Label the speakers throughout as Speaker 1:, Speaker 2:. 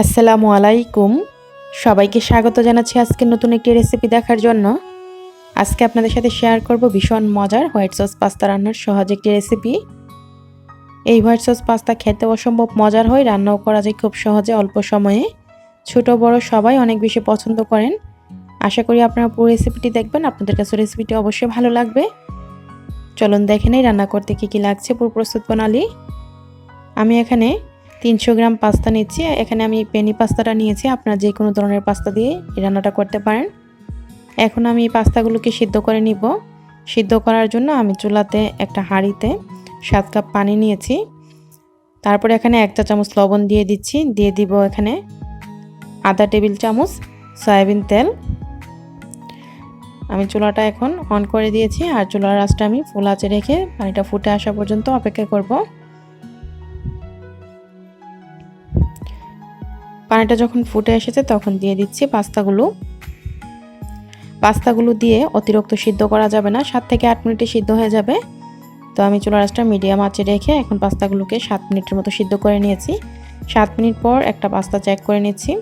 Speaker 1: আসসালামু আলাইকুম। সবাইকে স্বাগত জানাচ্ছি আজকে নতুন একটি রেসিপি দেখার জন্য। আজকে আপনাদের সাথে শেয়ার করব ভীষণ মজার হোয়াইট সস পাস্তা রান্নার সহজ একটি রেসিপি। এই হোয়াইট সস পাস্তা খেতে অসম্ভব মজার হয়, রান্নাও করা যায় খুব সহজে অল্প সময়ে। ছোট বড় সবাই অনেক বেশি পছন্দ করেন। আশা করি আপনারা পুরো রেসিপিটি দেখবেন, আপনাদের কাছে রেসিপিটি অবশ্যই ভালো লাগবে। চলুন দেখে নেই রান্না করতে কী কী লাগছে পুরো প্রস্তুত প্রণালী। আমি এখানে 300 গ্রাম পাস্তা নিচ্ছি। এখানে আমি পেনি পাস্তাটা নিয়েছি, আপনারা যে কোনো ধরনের পাস্তা দিয়ে এই রান্নাটা করতে পারেন। এখন আমি এই পাস্তাগুলোকে সিদ্ধ করে নিব। সিদ্ধ করার জন্য আমি চুলাতে একটা হাঁড়িতে 7 কাপ পানি নিয়েছি। তারপরে এখানে 1 চা চামচ লবণ দিয়ে দিচ্ছি। দিয়ে দিব এখানে আধা টেবিল চামচ সয়াবিন তেল। আমি চুলাটা এখন অন করে দিয়েছি আর চুলার আঁচটা আমি ফুল আঁচে রেখে পানিটা ফুটে আসা পর্যন্ত অপেক্ষা করব। পানিটা যখন ফুটে এসেছে তখন দিয়ে দিচ্ছি পাস্তাগুলো দিয়ে অতিরিক্ত সিদ্ধ করা যাবে না, 7 থেকে 8 মিনিটে সিদ্ধ হয়ে যাবে। তো আমি চুলার আঁচটা মিডিয়াম আঁচে রেখে এখন পাস্তাগুলোকে 7 মিনিটের মতো সিদ্ধ করে নিয়েছি। 7 মিনিট পর একটা পাস্তা চেক করে নিচ্ছি।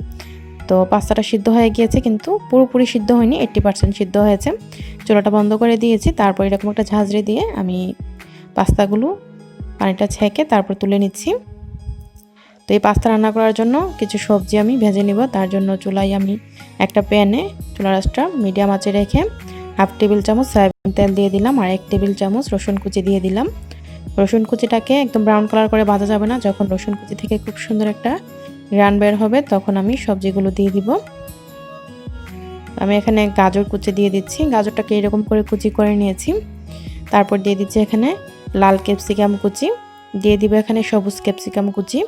Speaker 1: তো পাস্তাটা সিদ্ধ হয়ে গিয়েছে, কিন্তু পুরোপুরি সিদ্ধ হয়নি, 80% সিদ্ধ হয়েছে। চুলাটা বন্ধ করে দিয়েছি। তারপর এরকম একটা ঝাঁঝরি দিয়ে আমি পাস্তাগুলো পানিটা ছেঁকে তারপর তুলে নিচ্ছি। তো এই পাস্তা রান্না করার জন্য কিছু সবজি আমি ভেজে নিব। তার জন্য চুলায় আমি একটা প্যানে চুলার আঁচটা মিডিয়াম আঁচে রেখে 1/2 টেবিল চামচ সয়াবিন তেল দিয়ে দিলাম আর 1 টেবিল চামচ রসুন কুচি দিয়ে দিলাম। রসুন কুচিটাকে একদম ব্রাউন কালার করে ভাজা যাবে না, যখন রসুন কুচি থেকে খুব সুন্দর একটা ঘ্রাণ বের হবে তখন আমি সবজিগুলো দিয়ে দিব। আমি এখানে গাজর কুচি দিয়ে দিচ্ছি। গাজরটাকে এরকম করে কুচি করে নিয়েছি। তারপর দিয়ে দিচ্ছি এখানে লাল ক্যাপসিকাম কুচি, দিয়ে দিব এখানে সবুজ ক্যাপসিকাম কুচি।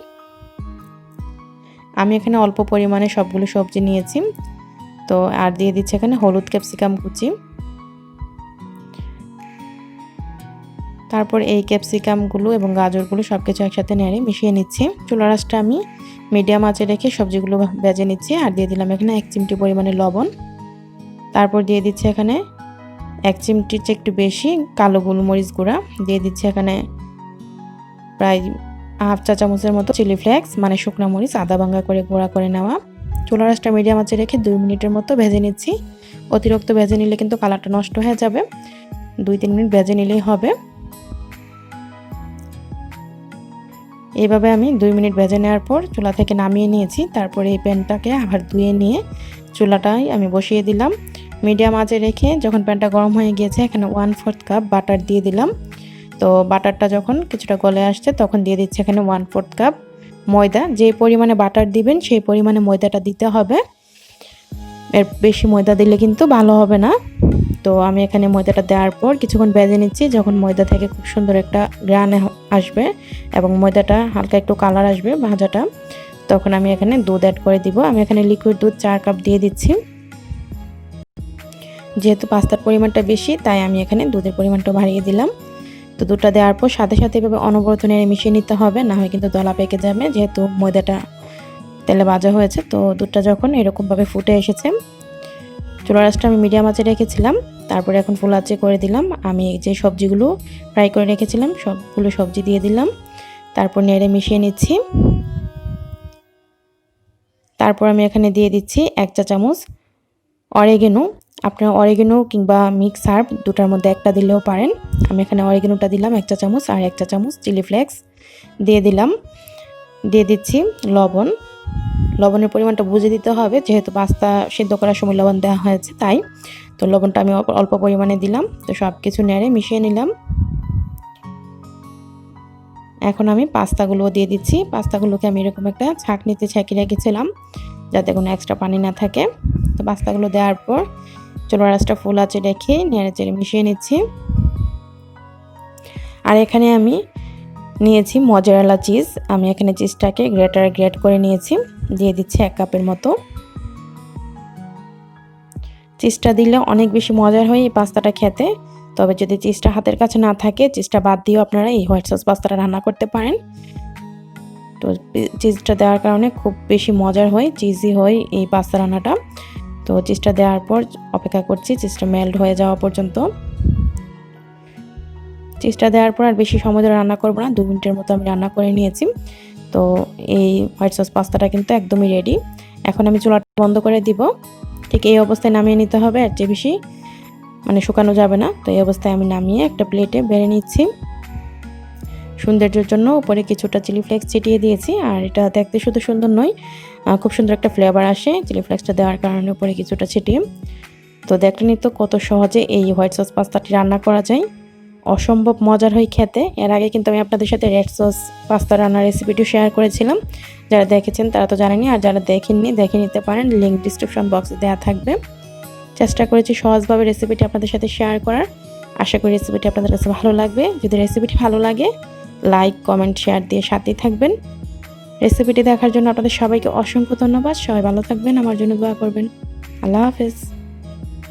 Speaker 1: আমি এখানে অল্প পরিমাণে সবগুলো সবজি নিয়েছি। তো আর দিয়ে দিচ্ছি এখানে হলুদ ক্যাপসিকাম কুচি। তারপর এই ক্যাপসিকামগুলো এবং গাজরগুলো সব কিছু একসাথে নেড়ে মিশিয়ে নিচ্ছি। চুলার আঁচটা আমি মিডিয়াম আঁচে রেখে সবজিগুলো ভেজে নিচ্ছি। আর দিয়ে দিলাম এখানে 1 চিমটি পরিমাণে লবণ। তারপর দিয়ে দিচ্ছি এখানে 1 চিমটির চেয়ে একটু বেশি কালো গোলমরিচ গুঁড়া। দিয়ে দিচ্ছি এখানে প্রায় 1/2 চা চামচের মতো চিলি ফ্লেক্স, মানে শুকনো মরিচ আদা ভাঙা করে গুঁড়া করে নেওয়া। চুলার আঁচটা মিডিয়াম আঁচে রেখে 2 মিনিটের মতো ভেজে নিচ্ছি। অতিরিক্ত ভেজে নিলে কিন্তু কালারটা নষ্ট হয়ে যাবে, 2-3 মিনিট ভেজে নিলেই হবে। এইভাবে আমি 2 মিনিট ভেজে নেওয়ার পর চুলা থেকে নামিয়ে নিয়েছি। তারপরে এই প্যানটাকে আবার ধুয়ে নিয়ে চুলাটায় আমি বসিয়ে দিলাম মিডিয়াম আঁচে রেখে। যখন প্যানটা গরম হয়ে গিয়েছে এখানে 1/4 কাপ বাটার দিয়ে দিলাম। তো বাটারটা যখন কিছুটা গলে আসছে তখন দিয়ে দিচ্ছি এখানে 1/4 কাপ ময়দা। যে পরিমাণে বাটার দিবেন সেই পরিমাণে ময়দাটা দিতে হবে, এর বেশি ময়দা দিলে কিন্তু ভালো হবে না। তো আমি এখানে ময়দাটা দেওয়ার পর কিছুক্ষণ ভেজে নিচ্ছি। যখন ময়দা থেকে খুব সুন্দর একটা ঘ্রাণ আসবে এবং ময়দাটা হালকা একটু কালার আসবে ভাজাটা, তখন আমি এখানে দুধ অ্যাড করে দিব। আমি এখানে লিকুইড দুধ 4 কাপ দিয়ে দিচ্ছি। যেহেতু পাস্তার পরিমাণটা বেশি তাই আমি এখানে দুধের পরিমাণটা বাড়িয়ে দিলাম। তো দুধটা দেওয়ার পর সাথে সাথে এভাবে অনবরত নেড়ে মিশিয়ে নিতে হবে, না হয় কিন্তু দলা পেকে যাবে, যেহেতু ময়দাটা তেলে ভাজা হয়েছে। তো দুধটা যখন এরকমভাবে ফুটে এসেছে, চুলার আঁচটা আমি মিডিয়াম আঁচে রেখেছিলাম। তারপরে এখন ফুল আঁচে করে দিলাম। আমি যে সবজিগুলো ফ্রাই করে রেখেছিলাম সবগুলো সবজি দিয়ে দিলাম। তারপর নেড়ে মিশিয়ে নিচ্ছি। তারপর আমি এখানে দিয়ে দিচ্ছি 1 চা চামচ অরিগ্যানো। আপনারা অরিগ্যানো কিংবা মিক্স হার্ব দুটার মধ্যে একটা দিলেও পারেন। আমি এখানে অরিগ্যানোটা দিলাম 1 চা চামচ আর 1 চা চামচ চিলি ফ্লেক্স দিয়ে দিলাম। দিয়ে দিচ্ছি লবণ। লবণের পরিমাণটা বুঝে দিতে হবে, যেহেতু পাস্তা সিদ্ধ করার সময় লবণ দেওয়া হয়েছে তাই। তো লবণটা আমি অল্প পরিমাণে দিলাম। তো সব কিছু নেড়ে মিশিয়ে নিলাম। এখন আমি পাস্তাগুলো দিয়ে দিচ্ছি। পাস্তাগুলোকে আমি এরকম একটা ছাঁকনিতে ছেঁকে রেখেছিলাম যাতে কোনো এক্সট্রা পানি না থাকে। তো পাস্তাগুলো দেওয়ার পর চুলার আঁচটা ফুল আঁচে রেখে নেড়ে চেড়ে মিশিয়ে নিচ্ছি। আর এখানে আমি নিয়েছি মজারেলা চিজ। আমি এখানে চিজটাকে গ্রেট করে নিয়েছি, দিয়ে দিচ্ছি 1 কাপের মতো। চিজটা দিলে অনেক বেশি মজার হয় এই পাস্তাটা খেতে। তবে যদি চিজটা হাতের কাছে না থাকে, চিজটা বাদ দিয়েও আপনারা এই হোয়াইট সস পাস্তাটা রান্না করতে পারেন। তো চিজটা দেওয়ার কারণে খুব বেশি মজার হয়, চিজি হয় এই পাস্তা রান্নাটা। তো চিজটা দেওয়ার পর অপেক্ষা করছি চিজটা মেল্ট হয়ে যাওয়া পর্যন্ত। চিজটা দেওয়ার পর আর বেশি সময় ধরে রান্না করব না, 2 মিনিটের মতো আমি রান্না করে নিয়েছি। তো এই হোয়াইট সস পাস্তাটা কিন্তু একদমই রেডি। এখন আমি চুলাটা বন্ধ করে দিব। ঠিক এই অবস্থায় নামিয়ে নিতে হবে, এর চেয়ে বেশি শুকানো যাবে না। তো এই অবস্থায় আমি নামিয়ে একটা প্লেটে বেড়ে নিচ্ছি। সৌন্দর্যের জন্য উপরে কিছুটা চিলি ফ্লেক্স ছিটিয়ে দিয়েছি। আর এটা দেখতে শুধু সুন্দর নয়, খুব সুন্দর একটা ফ্লেভার আসে চিলি ফ্লেক্সটা দেওয়ার কারণে উপরে কিছুটা ছিটিয়ে। তো দেখলেনই তো কত সহজে এই হোয়াইট সস পাস্তাটি রান্না করা যায়। অসম্ভব মজার হয় খেতে। এর আগে কিন্তু আমি আপনাদের সাথে রেড সস পাস্তা রান্নার রেসিপিটিও শেয়ার করেছিলাম। যারা দেখেছেন তারা তো জানেনই, আর যারা দেখেননি দেখে নিতে পারেন, লিঙ্ক ডিসক্রিপশন বক্সে দেওয়া থাকবে। চেষ্টা করেছি সহজভাবে রেসিপিটি আপনাদের সাথে শেয়ার করার। আশা করি রেসিপিটি আপনাদের কাছে ভালো লাগবে। যদি রেসিপিটি ভালো লাগে লাইক, কমেন্ট, শেয়ার দিয়ে সাথেই থাকবেন। রেসিপিটি দেখার জন্য আপনাদের সবাইকে অসংখ্য ধন্যবাদ। সবাই ভালো থাকবেন, আমার জন্য দোয়া করবেন। আল্লাহ হাফেজ।